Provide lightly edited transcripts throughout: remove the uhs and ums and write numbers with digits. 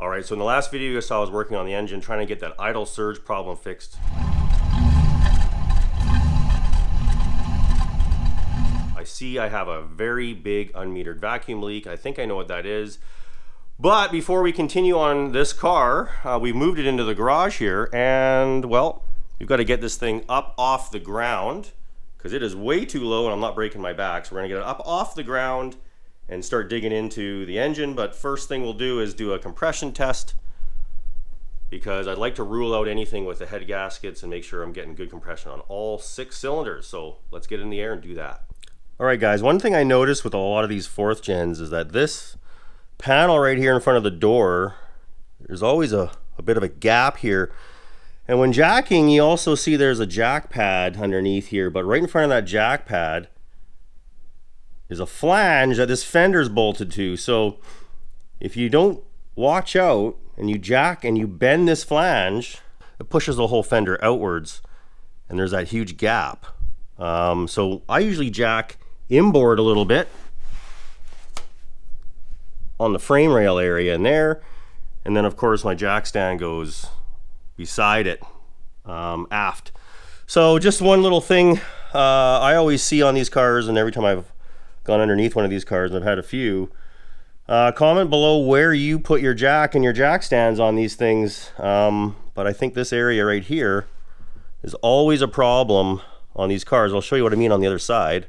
Alright, so in the last video you saw I was working on the engine trying to get that idle surge problem fixed. I see I have a very big unmetered vacuum leak. I think I know what that is. But before we continue on this car, we moved it into the garage here, and well, you've got to get this thing up off the ground because it is way too low and I'm not breaking my back. So we're gonna get it up off the ground and start digging into the engine. But first thing we'll do is do a compression test because I'd like to rule out anything with the head gaskets and make sure I'm getting good compression on all 6 cylinders. So let's get in the air and do that. All right guys, one thing I noticed with a lot of these 4th gens is that this panel right here in front of the door, there's always a bit of a gap here. And when jacking, you also see there's a jack pad underneath here, but right in front of that jack pad is a flange that this fender's bolted to. So if you don't watch out and you jack and you bend this flange, it pushes the whole fender outwards and there's that huge gap. So I usually jack inboard a little bit on the frame rail area in there, and then of course my jack stand goes beside it aft. So just one little thing I always see on these cars, and every time I've gone underneath one of these cars, and I've had a few, comment below where you put your jack and your jack stands on these things. But I think this area right here is always a problem on these cars. I'll show you what I mean on the other side.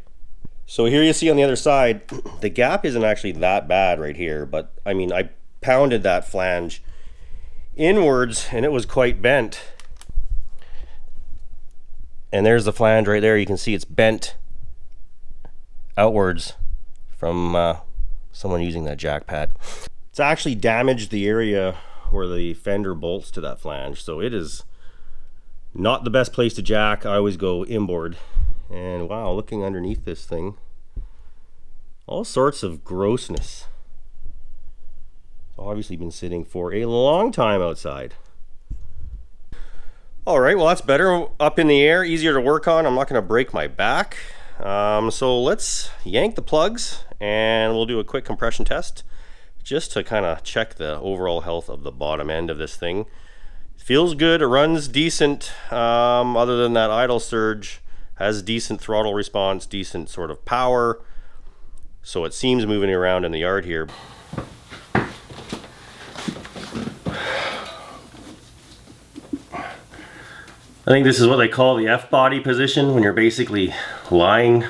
So here you see on the other side, the gap isn't actually that bad right here, but I mean, I pounded that flange inwards and it was quite bent. And there's the flange right there. You can see it's bent outwards from someone using that jack pad. It's actually damaged the area where the fender bolts to that flange. So it is not the best place to jack. I always go inboard. And wow, looking underneath this thing, all sorts of grossness. It's obviously been sitting for a long time outside. All right, well that's better up in the air, easier to work on. I'm not going to break my back. So let's yank the plugs and we'll do a quick compression test just to kind of check the overall health of the bottom end of this thing. It feels good, it runs decent, other than that idle surge. Has decent throttle response, decent sort of power. So it seems moving around in the yard here. I think this is what they call the F-body position, when you're basically lying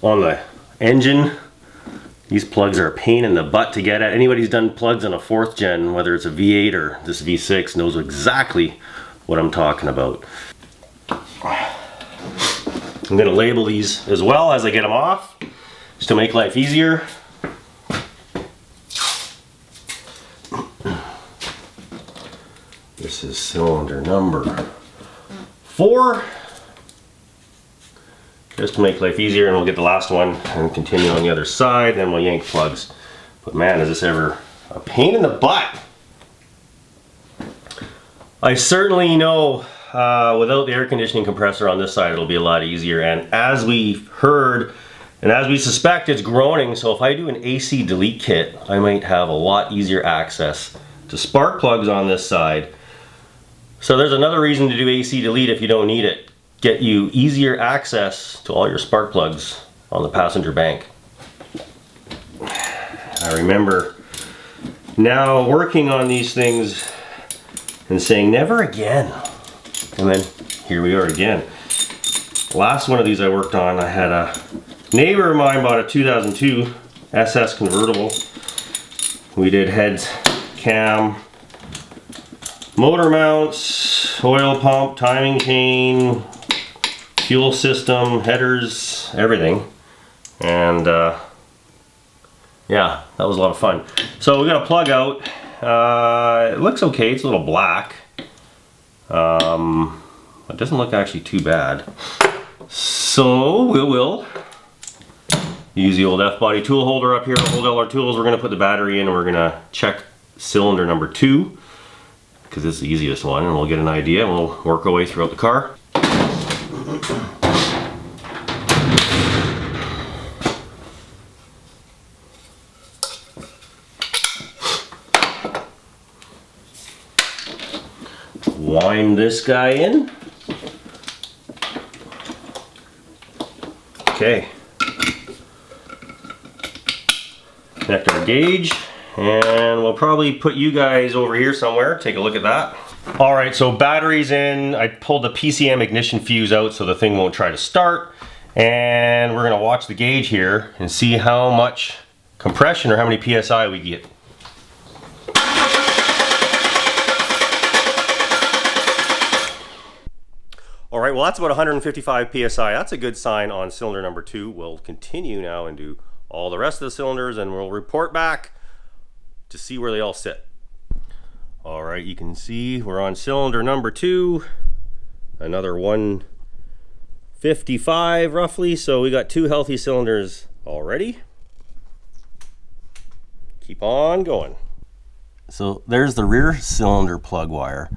on the engine. These plugs are a pain in the butt to get at. Anybody who's done plugs on a 4th gen, whether it's a V8 or this V6, knows exactly what I'm talking about. I'm going to label these as well as I get them off, just to make life easier. This is cylinder number 4. Just to make life easier, and we'll get the last one and continue on the other side, then we'll yank plugs. But man, is this ever a pain in the butt. I certainly know without the air conditioning compressor on this side it'll be a lot easier, and as we've heard and as we suspect, it's groaning. So if I do an AC delete kit, I might have a lot easier access to spark plugs on this side. So there's another reason to do AC delete if you don't need it. Get you easier access to all your spark plugs on the passenger bank. I remember now working on these things and saying never again. And then here we are again. Last one of these I worked on, I had a neighbor of mine bought a 2002 SS convertible. We did heads, cam, motor mounts, oil pump, timing chain, fuel system, headers, everything. And yeah, that was a lot of fun. So we got a plug out. It looks okay, it's a little black. It doesn't look actually too bad. So we will use the old F-body tool holder up here to hold all our tools. We're going to put the battery in and we're going to check cylinder number 2 because it's the easiest one, and we'll get an idea and we'll work our way throughout the car. wind this guy in. Okay. Connect our gauge, and we'll probably put you guys over here somewhere. Take a look at that. All right, so battery's in. I pulled the PCM ignition fuse out so the thing won't try to start. And we're gonna watch the gauge here and see how much compression or how many PSI we get. All right, well that's about 155 PSI. That's a good sign on cylinder number 2. We'll continue now and do all the rest of the cylinders and we'll report back to see where they all sit. All right, you can see we're on cylinder number 2, another 155 roughly, so we got 2 healthy cylinders already. Keep on going. So there's the rear cylinder plug wire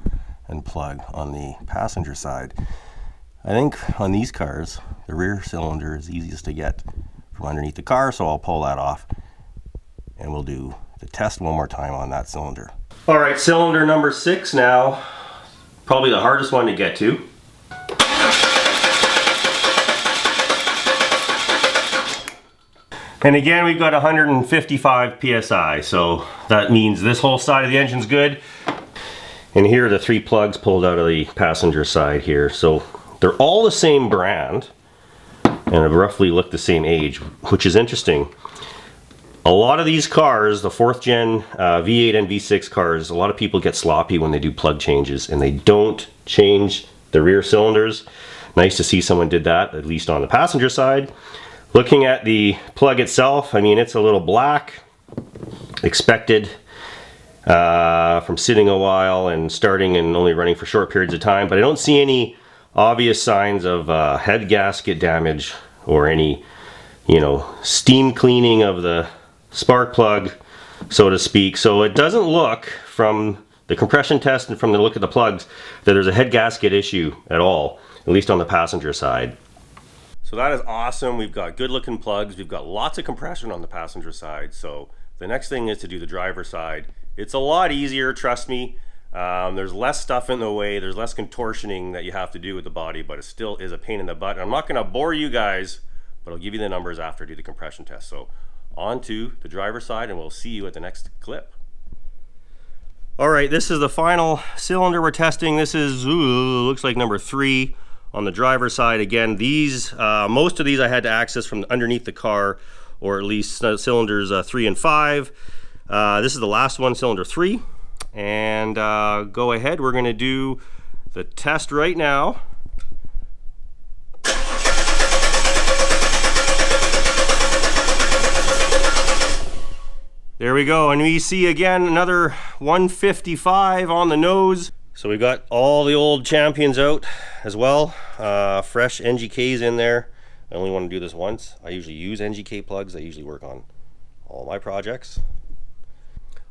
and plug on the passenger side. I think on these cars, the rear cylinder is easiest to get from underneath the car, so I'll pull that off and we'll do the test one more time on that cylinder. All right, cylinder number 6 now, probably the hardest one to get to. And again, we've got 155 PSI, so that means this whole side of the engine's good. And here are the 3 plugs pulled out of the passenger side here. So they're all the same brand and roughly look the same age, which is interesting. A lot of these cars, the 4th gen V8 and V6 cars, a lot of people get sloppy when they do plug changes and they don't change the rear cylinders. Nice to see someone did that, at least on the passenger side. Looking at the plug itself, I mean, it's a little black, expected from sitting a while and starting and only running for short periods of time, but I don't see any obvious signs of head gasket damage or any, you know, steam cleaning of the spark plug, so to speak. So it doesn't look, from the compression test and from the look at the plugs, that there's a head gasket issue at all, at least on the passenger side. So that is awesome. We've got good looking plugs. We've got lots of compression on the passenger side. So the next thing is to do the driver side. It's a lot easier, trust me. There's less stuff in the way. There's less contortioning that you have to do with the body, but it still is a pain in the butt. I'm not going to bore you guys, but I'll give you the numbers after I do the compression test. So on to the driver side, and we'll see you at the next clip. All right, this is the final cylinder we're testing. This is, looks like number 3 on the driver side. Again, these, most of these I had to access from underneath the car, or at least cylinders 3 and 5. This is the last one, cylinder 3. And go ahead, we're gonna do the test right now. There we go, and we see again another 155 on the nose. So we've got all the old champions out as well. Fresh NGKs in there. I only want to do this once. I usually use NGK plugs. I usually work on all my projects.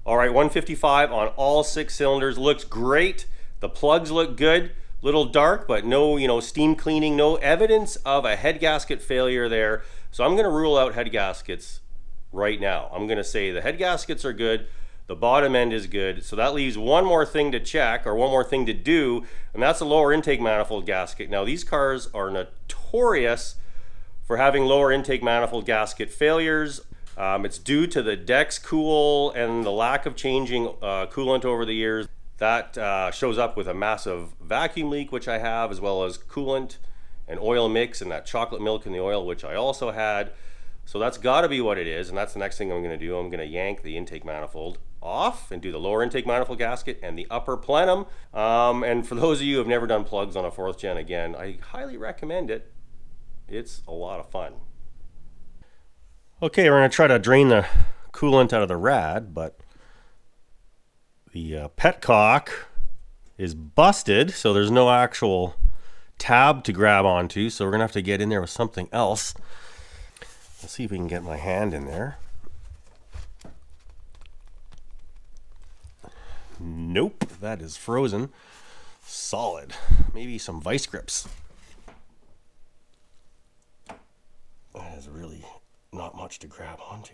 All right, 155 on all 6 cylinders. Looks great. The plugs look good. Little dark, but no, you know, steam cleaning, no evidence of a head gasket failure there. So I'm gonna rule out head gaskets right now. I'm gonna say the head gaskets are good, the bottom end is good. So that leaves one more thing to check, or one more thing to do, and that's a lower intake manifold gasket. Now these cars are notorious for having lower intake manifold gasket failures. It's due to the Dex Cool and the lack of changing coolant over the years. That shows up with a massive vacuum leak, which I have, as well as coolant and oil mix and that chocolate milk in the oil, which I also had. So that's got to be what it is, and that's the next thing I'm going to do. I'm going to yank the intake manifold off and do the lower intake manifold gasket and the upper plenum. And for those of you who have never done plugs on a 4th gen, again, I highly recommend it. It's a lot of fun. Okay, we're going to try to drain the coolant out of the rad, but the petcock is busted, so there's no actual tab to grab onto, so we're going to have to get in there with something else. Let's see if we can get my hand in there. Nope, that is frozen solid. Maybe some vice grips. That is really not much to grab onto.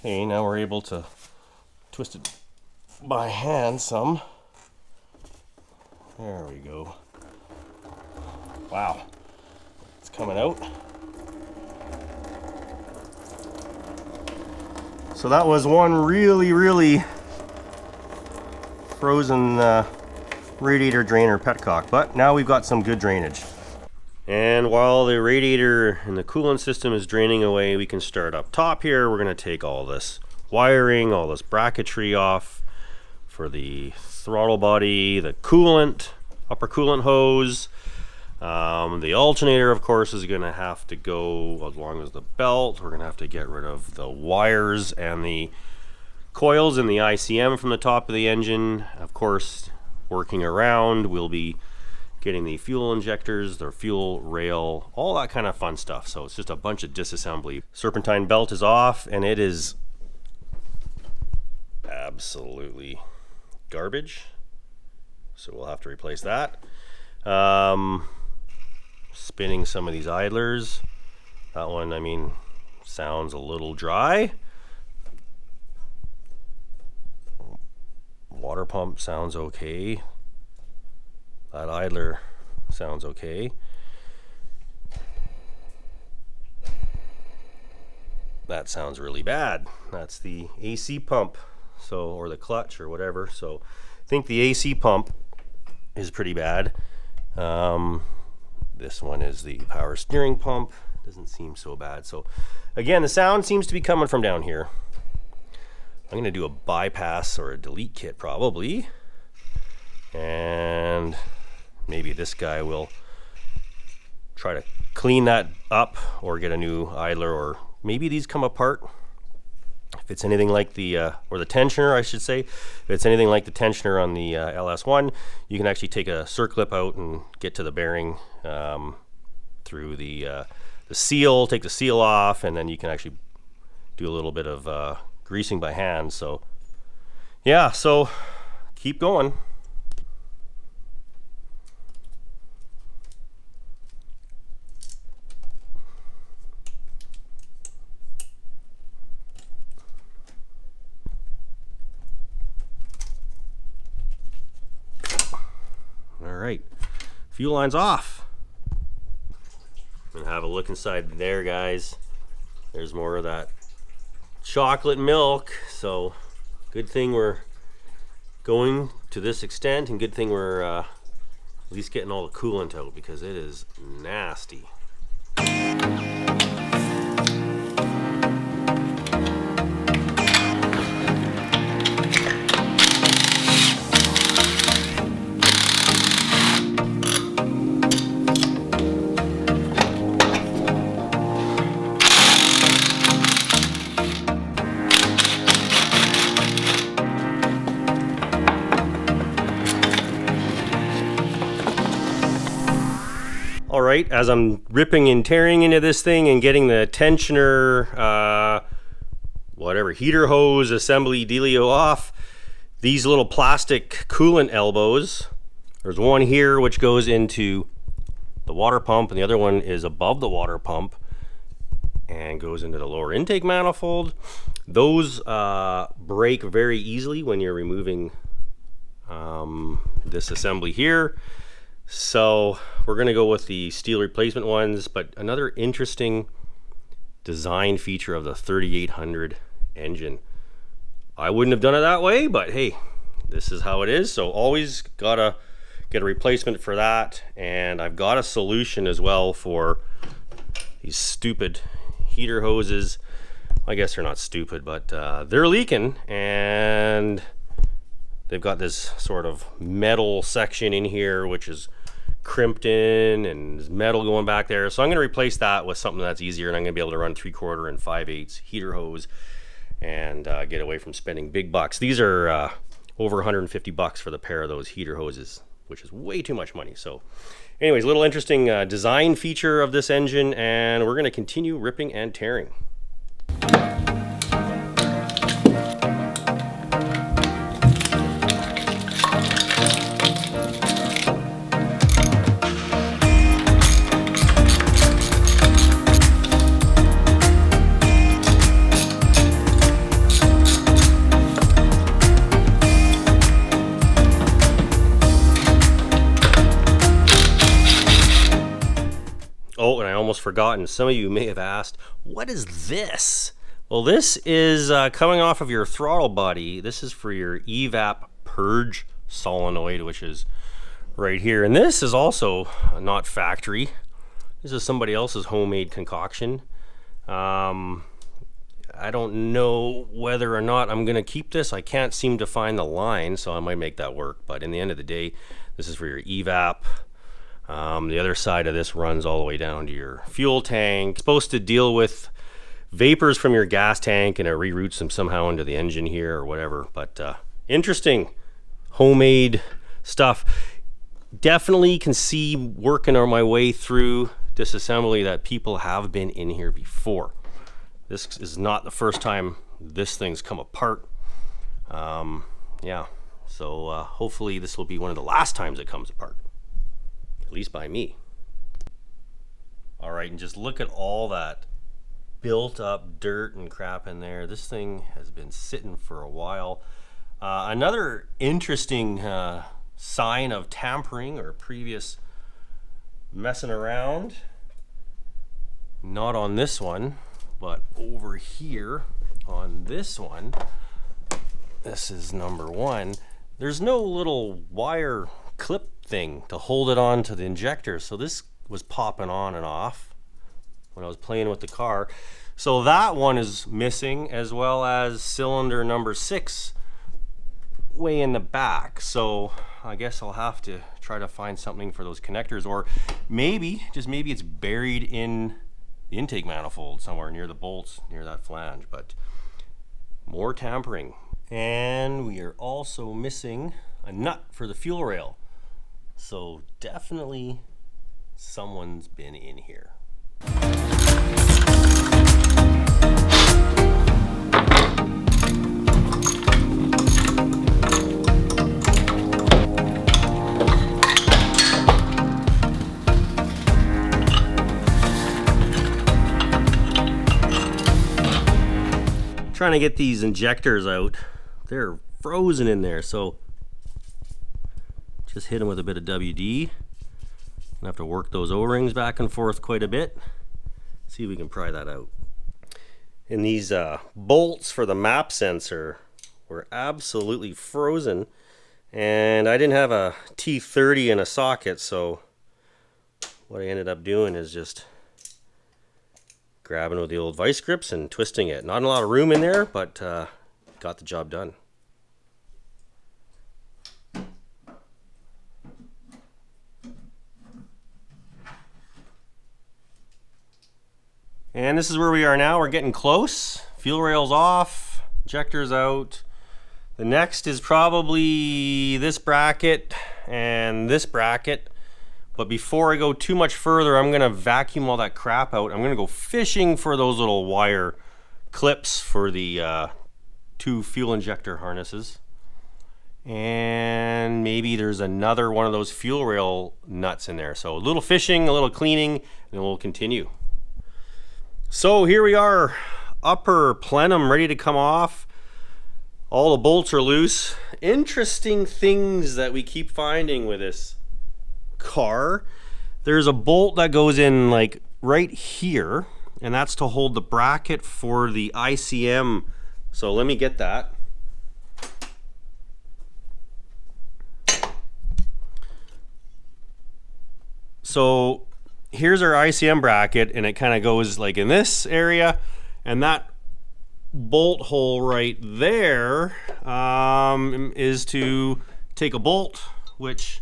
Okay, now we're able to twist it by hand some. There we go. Wow, it's coming out. So that was one really frozen radiator drainer petcock, but now we've got some good drainage. And while the radiator and the coolant system is draining away, we can start up top here. We're going to take all this wiring, all this bracketry off for the throttle body, the coolant, upper coolant hose. The alternator, of course, is going to have to go along as the belt. We're going to have to get rid of the wires and the coils and the ICM from the top of the engine. Of course, working around, we'll be getting the fuel injectors, the fuel rail, all that kind of fun stuff. So it's just a bunch of disassembly. Serpentine belt is off, and it is absolutely garbage. So we'll have to replace that. Spinning some of these idlers. That one, I mean, sounds a little dry. Water pump sounds okay. That idler sounds okay. That sounds really bad. That's the AC pump, so, or the clutch or whatever. So I think the AC pump is pretty bad. This one is the power steering pump. Doesn't seem so bad. So again, the sound seems to be coming from down here. I'm going to do a bypass or a delete kit probably. And maybe this guy will try to clean that up or get a new idler, or maybe these come apart. If it's anything like the, or the tensioner, I should say, if it's anything like the tensioner on the LS1, you can actually take a circlip out and get to the bearing through the seal, take the seal off, and then you can actually do a little bit of greasing by hand. So yeah, so keep going. Alright, fuel line's off. I'm gonna have a look inside there, guys. There's more of that chocolate milk. So good thing we're going to this extent, and good thing we're at least getting all the coolant out, because it is nasty. Alright, as I'm ripping and tearing into this thing and getting the tensioner, whatever, heater hose, assembly dealio off, these little plastic coolant elbows, there's one here which goes into the water pump, and the other one is above the water pump and goes into the lower intake manifold. Those break very easily when you're removing this assembly here. So we're going to go with the steel replacement ones, but another interesting design feature of the 3800 engine. I wouldn't have done it that way, but hey, this is how it is. So always gotta get a replacement for that. And I've got a solution as well for these stupid heater hoses. I guess they're not stupid, but they're leaking, and they've got this sort of metal section in here which is crimped in, and there's metal going back there. So I'm going to replace that with something that's easier, and I'm going to be able to run 3/4 and 5/8 heater hose and get away from spending big bucks. These are over 150 bucks for the pair of those heater hoses, which is way too much money. So anyways, a little interesting design feature of this engine, and we're going to continue ripping and tearing. almost forgotten. Some of you may have asked, what is this? Well, this is coming off of your throttle body. This is for your evap purge solenoid, which is right here. And this is also not factory. This is somebody else's homemade concoction. I don't know whether or not I'm gonna keep this. I can't seem to find the line, so I might make that work. But in the end of the day, this is for your evap. The other side of this runs all the way down to your fuel tank. It's supposed to deal with vapors from your gas tank, and it reroutes them somehow into the engine here or whatever. But interesting homemade stuff. Definitely can see working on my way through disassembly that people have been in here before. This is not the first time this thing's come apart. Yeah, so hopefully this will be one of the last times it comes apart, at least by me. All right, and just look at all that built up dirt and crap in there. This thing has been sitting for a while. Another interesting sign of tampering or previous messing around, not on this one, but over here on this one, this is number one, there's no little wire clip thing to hold it on to the injector. So this was popping on and off when I was playing with the car. So that one is missing, as well as cylinder number 6 way in the back. So I guess I'll have to try to find something for those connectors, or maybe, just maybe it's buried in the intake manifold somewhere near the bolts, near that flange. But more tampering. And we are also missing a nut for the fuel rail. So definitely someone's been in here. Trying to get these injectors out. They're frozen in there, so just hit them with a bit of WD. I have to work those O-rings back and forth quite a bit. See if we can pry that out. And these bolts for the map sensor were absolutely frozen, and I didn't have a T30 in a socket, so what I ended up doing is just grabbing with the old vice grips and twisting it. Not a lot of room in there, but got the job done. And this is where we are now. We're getting close. Fuel rail's off, injector's out. The next is probably this bracket and this bracket. But before I go too much further, I'm gonna vacuum all that crap out. I'm gonna go fishing for those little wire clips for the 2 fuel injector harnesses. And maybe there's another one of those fuel rail nuts in there. So a little fishing, a little cleaning, and then we'll continue. So here we are, upper plenum ready to come off. All the bolts are loose. Interesting things that we keep finding with this car. There's a bolt that goes in like right here, and that's to hold the bracket for the ICM. So let me get that. So here's our ICM bracket, and it kind of goes like in this area, and that bolt hole right there is to take a bolt which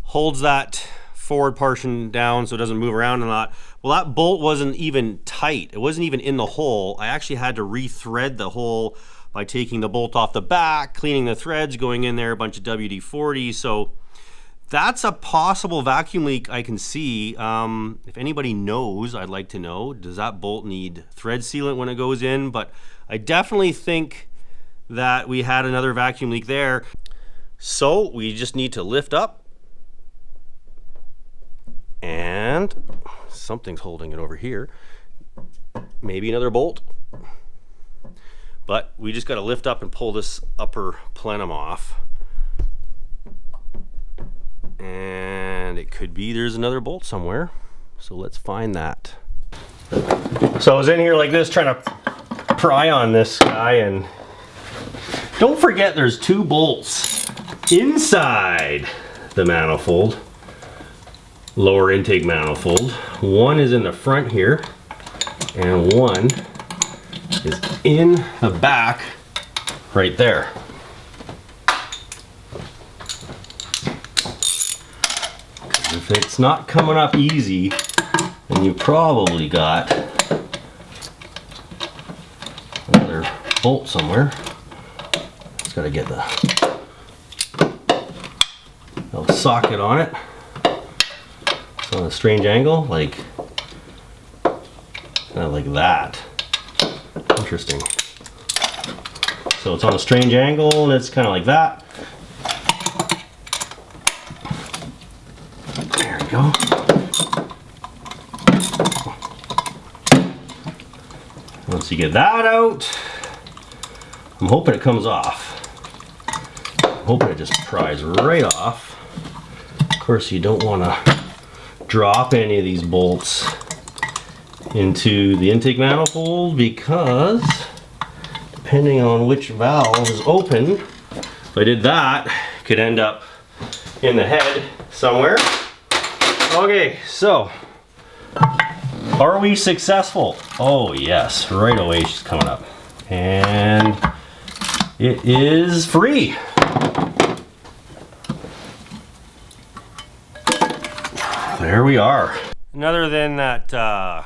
holds that forward portion down so it doesn't move around a lot. Well, that bolt wasn't even tight. It wasn't even in the hole. I actually had to re-thread the hole by taking the bolt off the back, cleaning the threads, going in there, a bunch of WD-40. So that's a possible vacuum leak I can see. If anybody knows, I'd like to know. Does that bolt need thread sealant when it goes in? But I definitely think that we had another vacuum leak there. So we just need to lift up. And something's holding it over here. Maybe another bolt. But we just got to lift up and pull this upper plenum off. And it could be there's another bolt somewhere. So let's find that. So I was in here like this trying to pry on this guy, and don't forget there's 2 bolts inside the manifold, lower intake manifold. One is in the front here and one is in the back right there. If it's not coming up easy, then you probably got another bolt somewhere. Just gotta get the little socket on it. It's on a strange angle, like kind of like that. Interesting. So it's on a strange angle and it's kind of like that. There we go. Once you get that out, I'm hoping it comes off. I'm hoping it just pries right off. Of course, you don't want to drop any of these bolts into the intake manifold, because depending on which valve is open, if I did that, it could end up in the head somewhere. Okay, so are we successful? Oh yes, right away she's coming up. And it is free. There we are. And other than that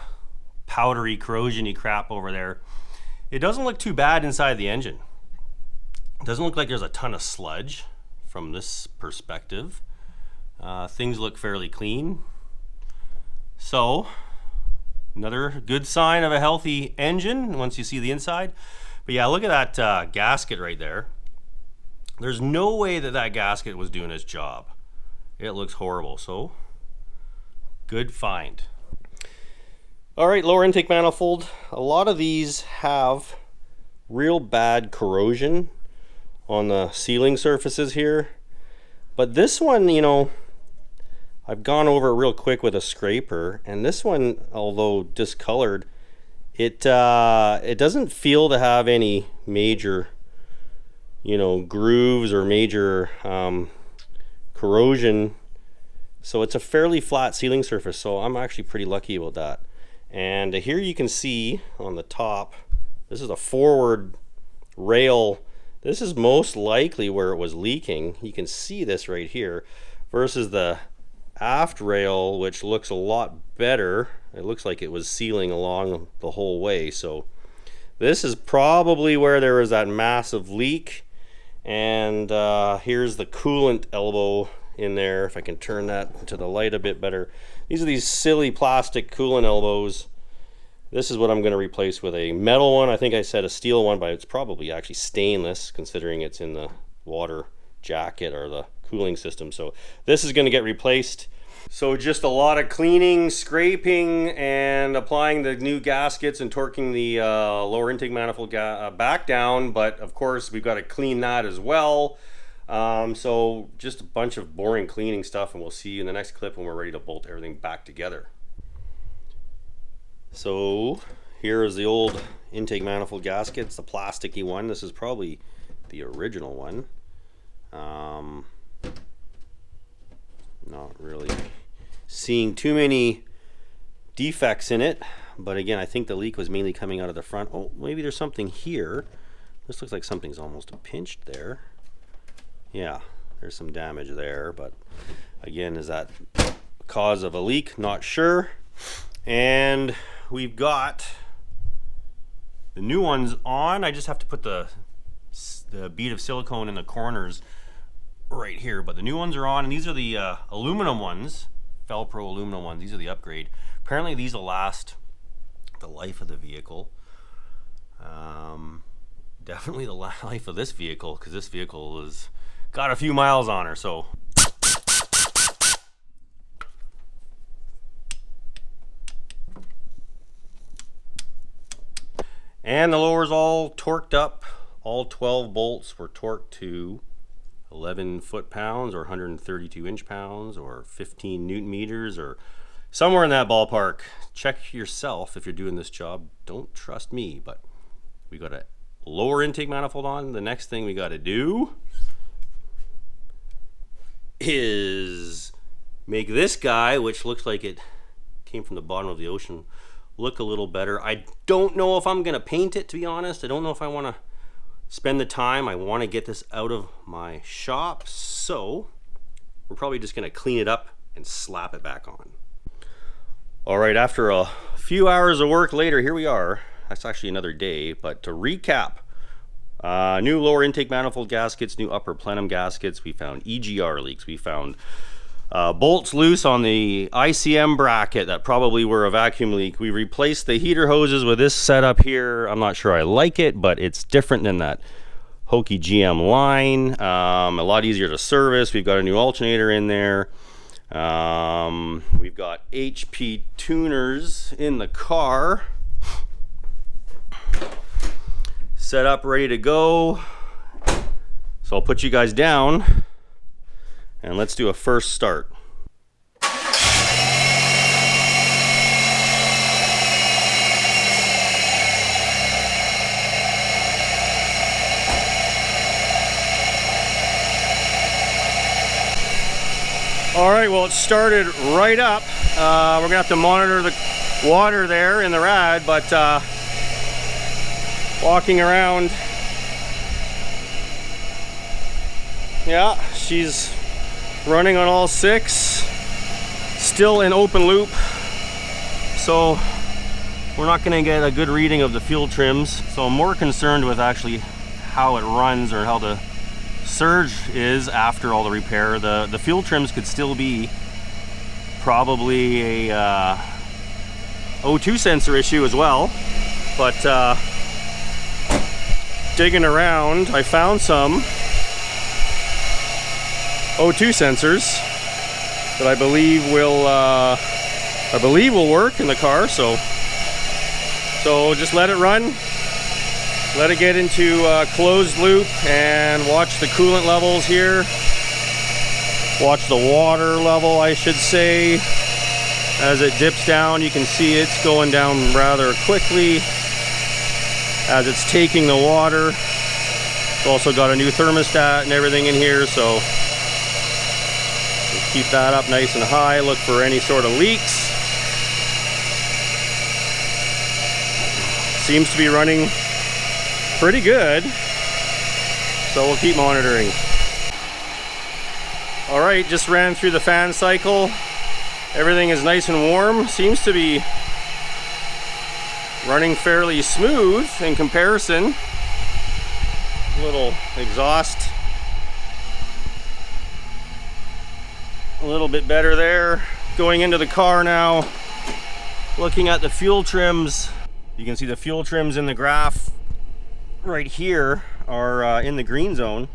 powdery, corrosion-y crap over there, it doesn't look too bad inside the engine. It doesn't look like there's a ton of sludge from this perspective. Things look fairly clean. So, another good sign of a healthy engine once you see the inside. But yeah, look at that gasket right there. There's no way that that gasket was doing its job. It looks horrible, so good find. All right, lower intake manifold. A lot of these have real bad corrosion on the sealing surfaces here. But this one, you know, I've gone over it real quick with a scraper, and this one, although discolored, it doesn't feel to have any major, you know, grooves or major corrosion. So it's a fairly flat sealing surface, so I'm actually pretty lucky about that. And here you can see on the top, this is a forward rail. This is most likely where it was leaking. You can see this right here versus the aft rail, which looks a lot better. It looks like it was sealing along the whole way. So this is probably where there was that massive leak. And here's the coolant elbow in there, if I can turn that to the light a bit better. These are these silly plastic coolant elbows. This is what I'm going to replace with a metal one. I think I said a steel one, but it's probably actually stainless considering it's in the water jacket or the cooling system. So this is going to get replaced. So just a lot of cleaning, scraping, and applying the new gaskets and torquing the lower intake manifold back down. But of course we've got to clean that as well. So just a bunch of boring cleaning stuff, and we'll see you in the next clip when we're ready to bolt everything back together. So here is the old intake manifold gasket. It's the plasticky one. This is probably the original one. Not really seeing too many defects in it, but again, I think the leak was mainly coming out of the front. Oh, maybe there's something here. This looks like something's almost pinched there. Yeah, there's some damage there, but again, is that cause of a leak? Not sure. And we've got the new ones on. I just have to put the bead of silicone in the corners right here, but the new ones are on, and these are the aluminum ones, Felpro aluminum ones. These are the upgrade. Apparently these will last the life of the vehicle. Definitely the life of this vehicle, because this vehicle has got a few miles on her. So and the lower's all torqued up. All 12 bolts were torqued to 11 foot-pounds or 132 inch-pounds or 15 newton meters or Somewhere in that ballpark. Check yourself if you're doing this job. Don't trust me, but we got a lower intake manifold on. The next thing we got to do is make this guy, which looks like it came from the bottom of the ocean, look a little better. I don't know if I'm gonna paint it, to be honest. I don't know if I want to spend the time. I want to get this out of my shop, so we're probably just gonna clean it up and slap it back on. All right, after a few hours of work later, here we are. That's actually another day, but to recap, new lower intake manifold gaskets, new upper plenum gaskets. We found EGR leaks. We found bolts loose on the ICM bracket that probably were a vacuum leak. We replaced the heater hoses with this setup here. I'm not sure I like it, but it's different than that hokey GM line. A lot easier to service. We've got a new alternator in there. We've got HP tuners in the car. Set up, ready to go. So I'll put you guys down and let's do a first start. All right, well, it started right up. We're gonna have to monitor the water there in the rad, but walking around, yeah, she's running on all six, still in open loop, so we're not gonna get a good reading of the fuel trims. So I'm more concerned with actually how it runs or how the surge is after all the repair. The fuel trims could still be probably a O2 sensor issue as well, but digging around, I found some O2 sensors that I believe will work in the car. So just let it run, let it get into closed loop, and watch the coolant levels here. Watch the water level, I should say. As it dips down, you can see it's going down rather quickly as it's taking the water. We've also got a new thermostat and everything in here, so we'll keep that up nice and high. Look for any sort of leaks. Seems to be running pretty good, so we'll keep monitoring. All right, just ran through the fan cycle. Everything is nice and warm. Seems to be running fairly smooth in comparison. Little exhaust, a little bit better there. Going into the car now, looking at the fuel trims. You can see the fuel trims in the graph right here are in the green zone,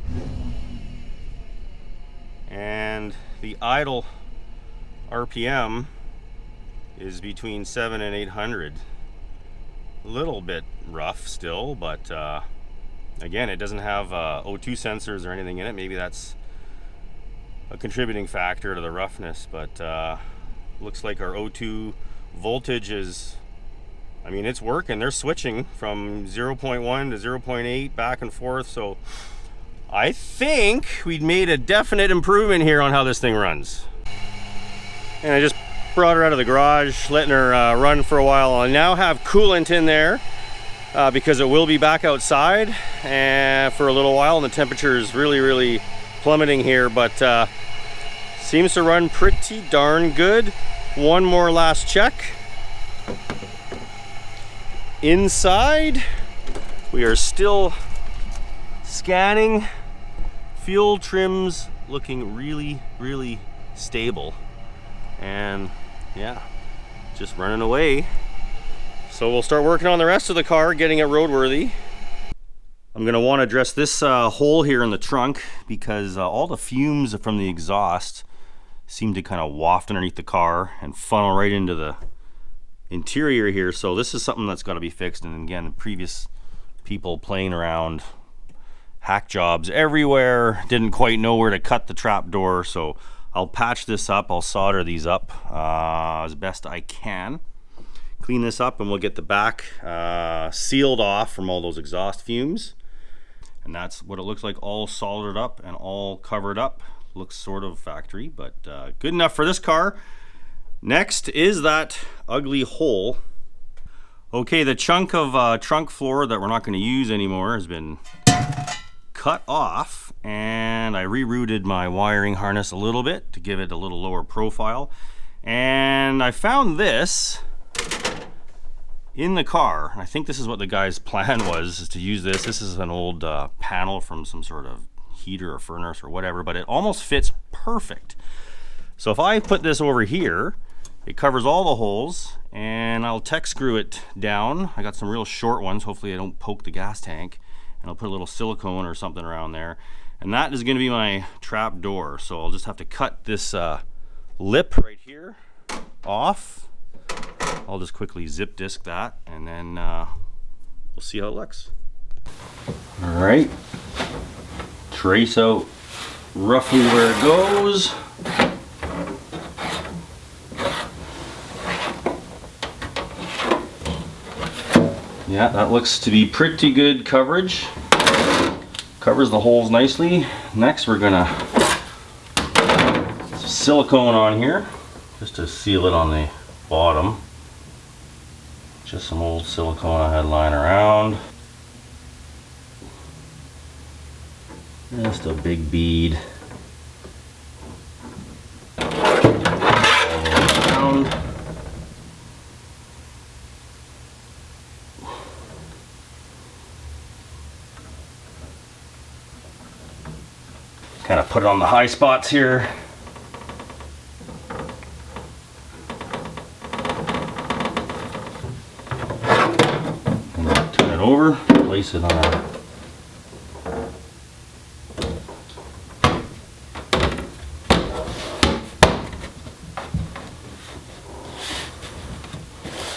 and the idle RPM is between 700 and 800. A little bit rough still, but again, it doesn't have O2 sensors or anything in it. Maybe that's a contributing factor to the roughness, but looks like our O2 voltage is, I mean, it's working. They're switching from 0.1 to 0.8 back and forth, so I think we'd made a definite improvement here on how this thing runs. And I just brought her out of the garage, letting her run for a while. I now have coolant in there because it will be back outside and for a little while, and the temperature is really plummeting here, but seems to run pretty darn good. One more last check. Inside, we are still scanning. Fuel trims looking really stable, and yeah, just running away. So we'll start working on the rest of the car, getting it roadworthy. I'm gonna want to address this hole here in the trunk because all the fumes from the exhaust seem to kind of waft underneath the car and funnel right into the interior here. So this is something that's got to be fixed. And again, the previous people playing around, hack jobs everywhere, didn't quite know where to cut the trap door, so I'll patch this up. I'll solder these up as best I can. Clean this up and we'll get the back sealed off from all those exhaust fumes. And that's what it looks like, all soldered up and all covered up. Looks sort of factory, but good enough for this car. Next is that ugly hole. Okay, the chunk of trunk floor that we're not going to use anymore has been cut off, and I rerouted my wiring harness a little bit to give it a little lower profile. And I found this in the car. I think this is what the guy's plan was, is to use this. This is an old panel from some sort of heater or furnace or whatever, but it almost fits perfect. So if I put this over here, it covers all the holes, and I'll tech screw it down. I got some real short ones. Hopefully I don't poke the gas tank. And I'll put a little silicone or something around there. And that is going to be my trap door. So I'll just have to cut this lip right here off. I'll just quickly zip disc that, and then we'll see how it looks. All right. Trace out roughly where it goes. Yeah, that looks to be pretty good coverage. Covers the holes nicely. Next, we're gonna silicone on here just to seal it on the bottom. Just some old silicone I had lying around. Just a big bead. Around. Kind of put it on the high spots here. And then turn it over, place it on a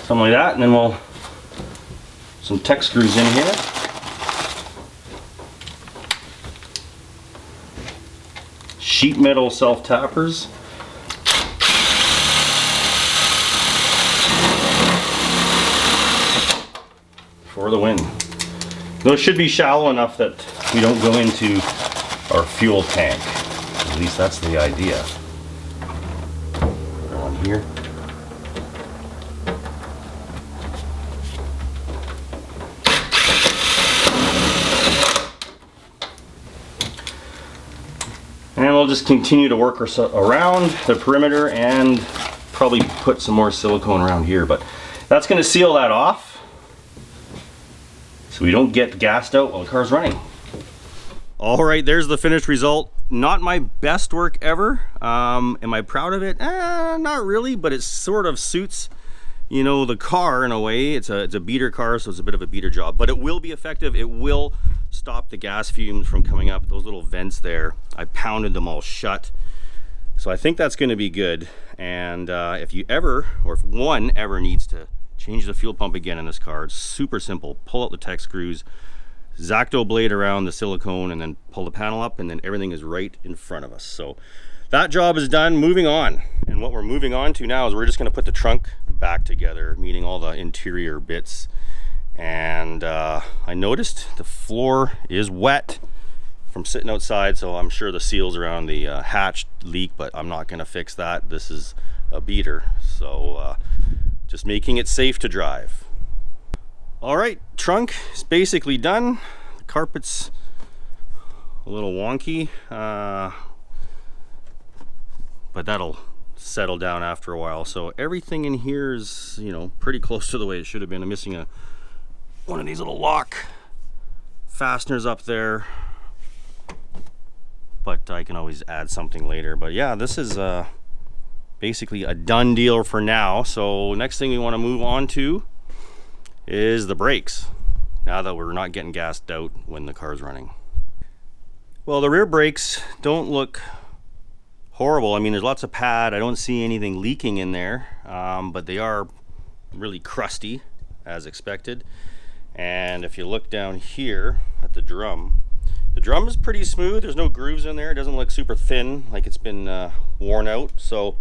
something like that, and then we'll some tech screws in here. Sheet metal self-tappers. For the win. Those should be shallow enough that we don't go into our fuel tank. At least that's the idea. Put one here. And we'll just continue to work around the perimeter and probably put some more silicone around here, but that's going to seal that off so we don't get gassed out while the car's running. All right, there's the finished result. Not my best work ever. Am I proud of it? Not really, but it sort of suits, you know, the car in a way. It's a beater car, so it's a bit of a beater job, but it will be effective. It will stop the gas fumes from coming up. Those little vents there, I pounded them all shut. So I think that's going to be good. And if you ever, or if one ever needs to change the fuel pump again in this car, it's super simple. Pull out the tech screws, X-Acto blade around the silicone, and then pull the panel up, and then everything is right in front of us. So that job is done. Moving on. And what we're moving on to now is we're just going to put the trunk back together, meaning all the interior bits. And I noticed the floor is wet from sitting outside, so I'm sure the seals around the hatch leak, but I'm not going to fix that. This is a beater, so just making it safe to drive. All right, trunk is basically done. The carpet's a little wonky, but that'll settle down after a while. So everything in here is, you know, pretty close to the way it should have been. I'm missing one of these little lock fasteners up there, but I can always add something later. But yeah, this is basically a done deal for now. So next thing we want to move on to is the brakes, now that we're not getting gassed out when the car's running. Well, the rear brakes don't look horrible. I mean, there's lots of pad. I don't see anything leaking in there, but they are really crusty as expected. And if you look down here at the drum drum is pretty smooth. There's no grooves in there. It doesn't look super thin, like it's been worn out. So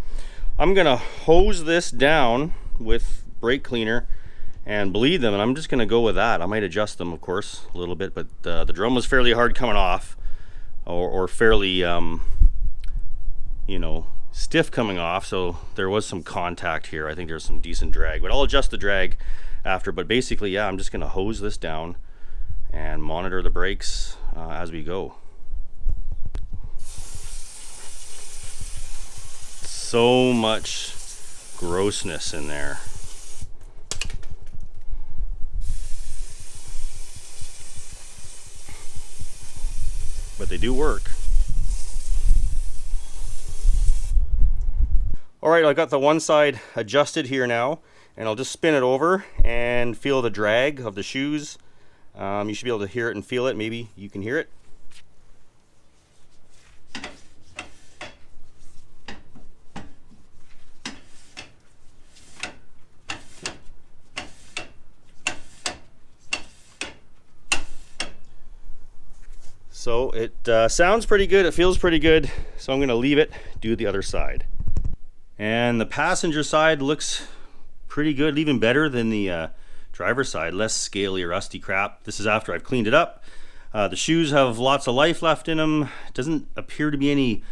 I'm gonna hose this down with brake cleaner and bleed them, and I'm just gonna go with that. I might adjust them, of course, a little bit, but the drum was fairly hard coming off, or fairly, you know, stiff coming off, so there was some contact here. I think there's some decent drag, but I'll adjust the drag after. But basically, yeah, I'm just gonna hose this down and monitor the brakes as we go. So much grossness in there. But they do work. All right, I got the one side adjusted here now, and I'll just spin it over and feel the drag of the shoes. You should be able to hear it and feel it. Maybe you can hear it. So it sounds pretty good, it feels pretty good, so I'm going to leave it, do the other side. And the passenger side looks pretty good, even better than the driver's side, less scaly or rusty crap. This is after I've cleaned it up. The shoes have lots of life left in them. It doesn't appear to be any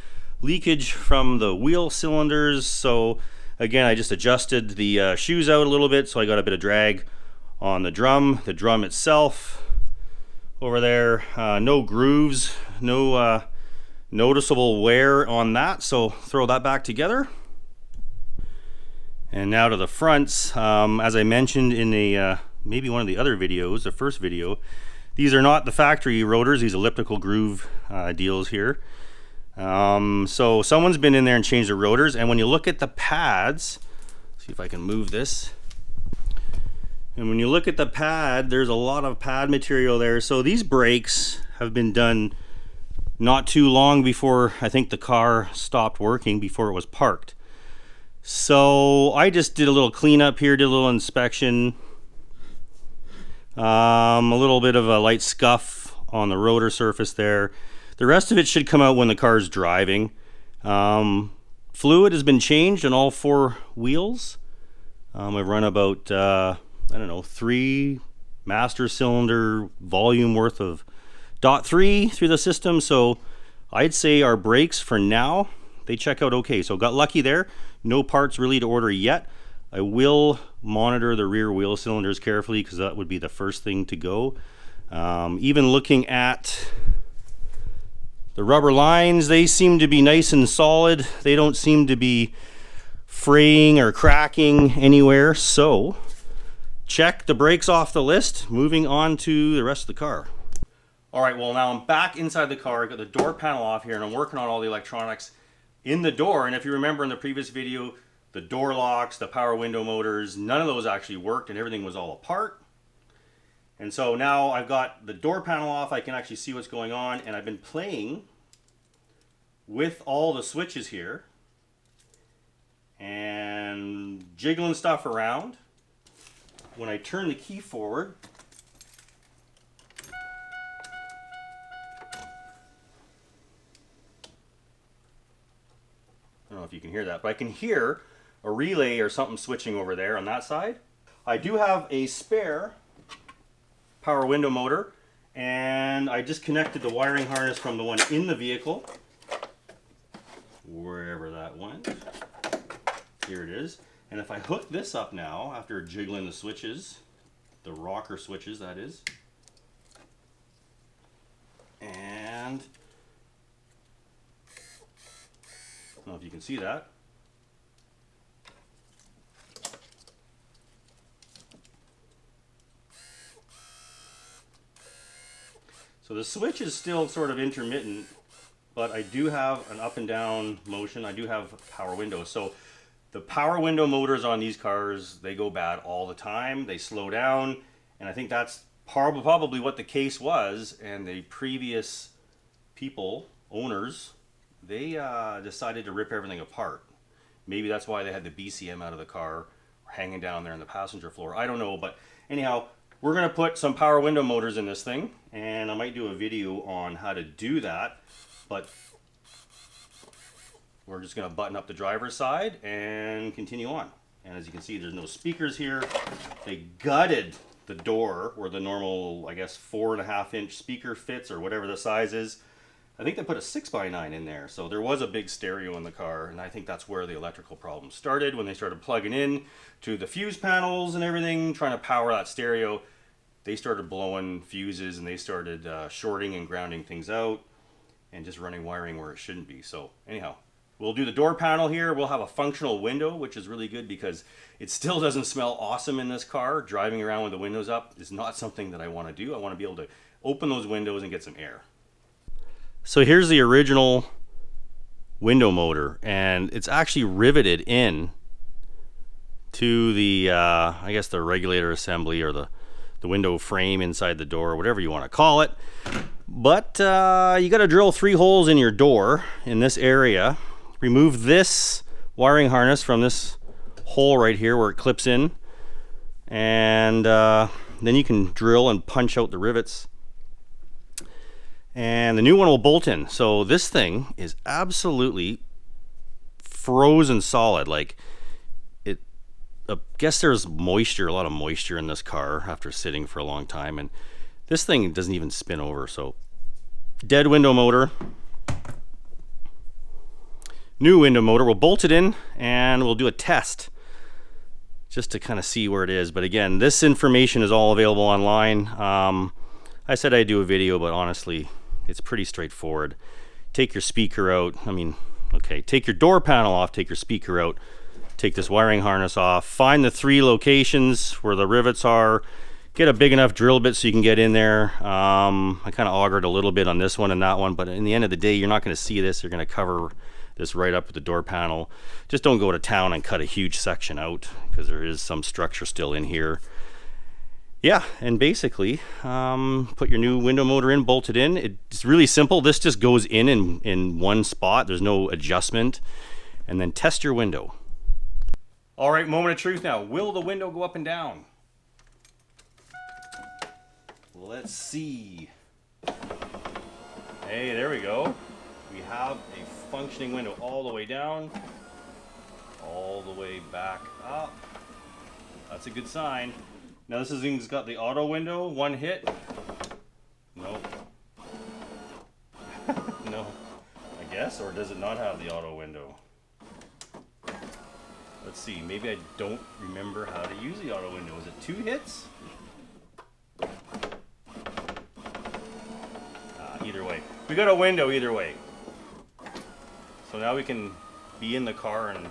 leakage from the wheel cylinders, so again, I just adjusted the shoes out a little bit, so I got a bit of drag on the drum itself. Over there, no grooves, no noticeable wear on that, so throw that back together. And now to the fronts. As I mentioned in maybe one of the other videos, the first video, these are not the factory rotors, these elliptical groove deals here. So someone's been in there and changed the rotors, and when you look at the pads, see if I can move this. And when you look at the pad, there's a lot of pad material there. So these brakes have been done not too long before I think the car stopped working, before it was parked. So I just did a little cleanup here, did a little inspection. A little bit of a light scuff on the rotor surface there. The rest of it should come out when the car's driving. Fluid has been changed on all four wheels. I've run about I don't know, 3 master cylinder volume worth of .3 through the system. So I'd say our brakes for now, they check out okay. So got lucky there. No parts really to order yet. I will monitor the rear wheel cylinders carefully, because that would be the first thing to go. Even looking at the rubber lines, they seem to be nice and solid. They don't seem to be fraying or cracking anywhere. So check the brakes off the list, moving on to the rest of the car. All right, well, now I'm back inside the car. I got the door panel off here, and I'm working on all the electronics in the door. And if you remember in the previous video, the door locks, the power window motors, none of those actually worked, and everything was all apart. And so now I've got the door panel off. I can actually see what's going on, and I've been playing with all the switches here and jiggling stuff around. When I turn the key forward, I don't know if you can hear that, but I can hear a relay or something switching over there on that side. I do have a spare power window motor, and I just connected the wiring harness from the one in the vehicle, wherever that went. Here it is. And if I hook this up now, after jiggling the switches, the rocker switches that is, and I don't know if you can see that. So the switch is still sort of intermittent, but I do have an up and down motion. I do have power windows. So the power window motors on these cars, they go bad all the time. They slow down, and I think that's probably what the case was. And the previous owners, they decided to rip everything apart. Maybe that's why they had the BCM out of the car hanging down there on the passenger floor. I don't know, but anyhow, we're gonna put some power window motors in this thing, and I might do a video on how to do that, but we're just gonna button up the driver's side and continue on. And as you can see, there's no speakers here. They gutted the door where the normal, I guess, 4.5-inch speaker fits, or whatever the size is. I think they put a 6x9 in there, so there was a big stereo in the car, and I think that's where the electrical problem started, when they started plugging in to the fuse panels and everything, trying to power that stereo. They started blowing fuses, and they started shorting and grounding things out, and just running wiring where it shouldn't be. So anyhow, we'll do the door panel here. We'll have a functional window, which is really good because it still doesn't smell awesome in this car. Driving around with the windows up is not something that I want to do. I want to be able to open those windows and get some air. So here's the original window motor, and it's actually riveted in to the, I guess the regulator assembly, or the window frame inside the door, whatever you want to call it. But you got to drill 3 holes in your door in this area. Remove this wiring harness from this hole right here where it clips in, and then you can drill and punch out the rivets, and the new one will bolt in. So this thing is absolutely frozen solid. Like, it, I guess there's moisture, a lot of moisture in this car after sitting for a long time, and this thing doesn't even spin over. So dead window motor, new window motor. We'll bolt it in and we'll do a test just to kind of see where it is. But again, this information is all available online. I said I'd do a video, but honestly, it's pretty straightforward. Take your speaker out. I mean, okay, take your door panel off, take your speaker out, take this wiring harness off, find the 3 locations where the rivets are, get a big enough drill bit so you can get in there. I kind of augured a little bit on this one and that one, but in the end of the day, you're not going to see this. You're going to cover this right up with the door panel. Just don't go to town and cut a huge section out, because there is some structure still in here. Yeah, and basically, put your new window motor in, bolt it in. It's really simple. This just goes in one spot. There's no adjustment. And then test your window. All right, moment of truth now. Will the window go up and down? Let's see. Hey, there we go. We have a functioning window all the way down, all the way back up. That's a good sign. Now this thing's got the auto window, one hit. Nope. No, I guess, or does it not have the auto window? Let's see, maybe I don't remember how to use the auto window. Is it 2 hits? Either way. We got a window either way. So now we can be in the car and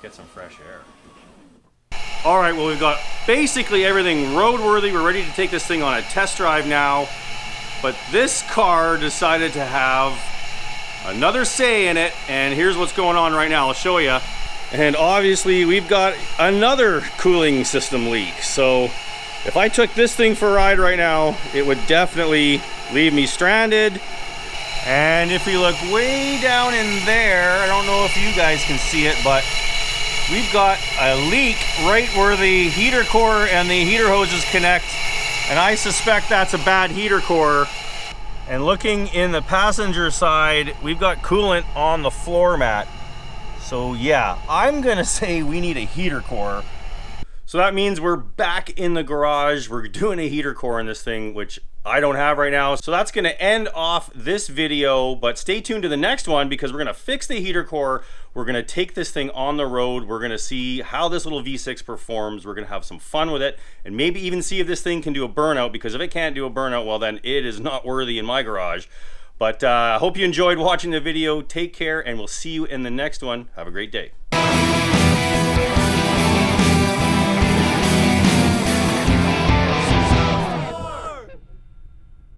get some fresh air. All right, well, we've got basically everything roadworthy. We're ready to take this thing on a test drive now. But this car decided to have another say in it, and here's what's going on right now. I'll show you. And obviously, we've got another cooling system leak. So if I took this thing for a ride right now, it would definitely leave me stranded. And if we look way down in there, I don't know if you guys can see it, but we've got a leak right where the heater core and the heater hoses connect, and I suspect that's a bad heater core. And looking in the passenger side, we've got coolant on the floor mat. So yeah, I'm gonna say we need a heater core. So that means we're back in the garage. We're doing a heater core in this thing, which I don't have right now. So that's gonna end off this video, but stay tuned to the next one because we're gonna fix the heater core. We're gonna take this thing on the road. We're gonna see how this little V6 performs. We're gonna have some fun with it and maybe even see if this thing can do a burnout, because if it can't do a burnout, well then it is not worthy in my garage. But I hope you enjoyed watching the video. Take care, and we'll see you in the next one. Have a great day.